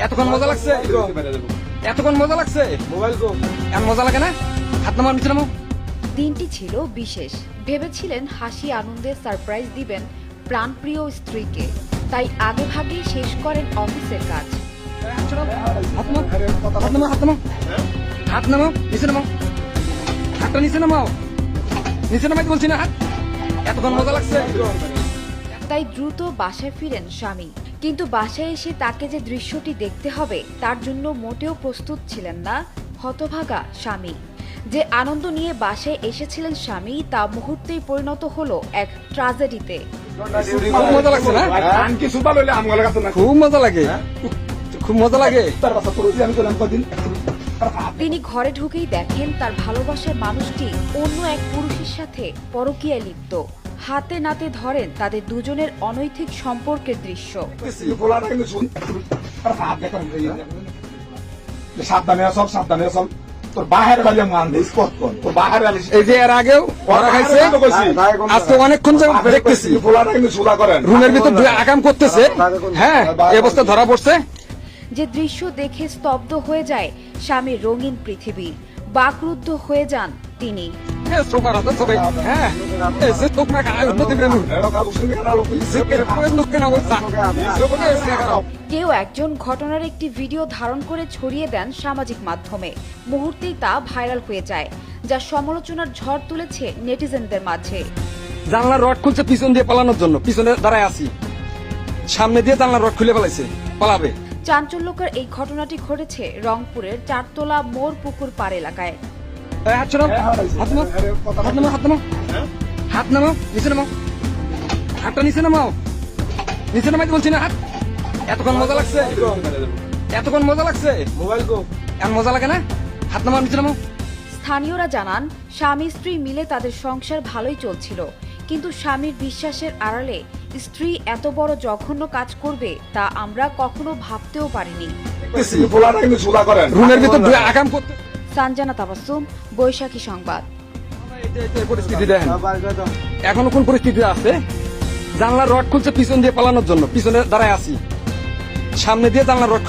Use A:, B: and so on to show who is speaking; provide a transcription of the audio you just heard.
A: এতক্ষণ মজা লাগছে, এতক্ষণ মজা লাগছে, এমন মজা লাগে না? হাত নামার নিচে নামো।
B: দিনটি ছিল বিশেষ। ভেবেছিলেন হাসি আনন্দে সারপ্রাইজ দিবেন প্রাণপ্রিয় স্ত্রীকে, তাই আগে ভাগেই শেষ করেন অফিসের কাজ।
A: হাত নামাও, নিচে নামাও, হাতটা নিচে নামাও, নিচে নামাইতে বলছি না হাত। এতক্ষণ মজা লাগছে।
B: তাই দ্রুত বাসায় ফিরেন স্বামী, কিন্তু বাসায় এসে তাকে যে দৃশ্যটি দেখতে হবে তার জন্য মোটেও প্রস্তুত ছিলেন না হতভাগা স্বামী। যে আনন্দ নিয়ে বাসায় এসেছিলেন স্বামী, তা মুহূর্তেই পরিণত হলো এক ট্র্যাজেডিতে।
A: খুব মজা লাগছে না? খুব মজা লাগে, খুব মজা লাগে।
B: তিনি ঘরে ঢুকেই দেখেন তার ভালোবাসার মানুষটি অন্য এক পুরুষের সাথে পরকীয়ায় লিপ্ত। হাতে নাতে ধরেন তাদের দুজনের অনৈতিক সম্পর্কের দৃশ্য।
A: এই যে এর আগেও ধরা খাইছে, আজকে অনেকক্ষণ দেখতেছি রুমের ভিতর আকাম করতেছে। হ্যাঁ, এই অবস্থা ধরা পড়ছে।
B: যে দৃশ্য দেখে স্তব্ধ হয়ে যায় স্বামীর রঙিন পৃথিবী। বাকরুদ্ধ হয়ে যান তিনি। কেউ একজন ঘটনার একটি ভিডিও ধারণ করে ছড়িয়ে দেন সামাজিক মাধ্যমে। মুহূর্তেই তা ভাইরাল হয়ে যায়, যা সমালোচনার ঝড় তুলেছে নেটিজেনদের মাঝে।
A: জানলার রড খুলছে পিছন দিয়ে পালানোর জন্য, পিছনে দাঁড়ায় আছি, সামনে দিয়ে জানলার রড খুলে পালাইছে, পালাবে।
B: চাঞ্চল্যকর এই ঘটনাটি ঘটেছে রংপুরের চারতলা মোড় পুকুর পাড় এলাকায়।
A: হাত নামাও, নিচে নামাও, হাতটা নিচে নামাও, নিচে নামাইতে বলছি না হাত। এতক্ষণ মজা লাগছে, এতক্ষণ মজা লাগছে, এমন মজা লাগে না? হাত নামাও, নিচে নামাও।
B: স্থানীয়রা জানান, স্বামী স্ত্রী মিলে তাদের সংসার ভালোই চলছিল, কিন্তু স্বামীর বিশ্বাসের আড়ালে স্ত্রী এত বড় জঘন্য কাজ করবে তা আমরা কখনো ভাবতেও পারিনি।
A: রুমের ভিতর আকাম করতে।
B: সানজানা তাবাসসুম, বৈশাখী সংবাদ।
A: পরিস্থিতি দেখেন এখনো কোন পরিস্থিতি আছে। জানলার রড খুলছে পিছন দিয়ে পালানোর জন্য, পিছনে দাঁড়ায় আছি, সামনে দিয়ে জানলার রড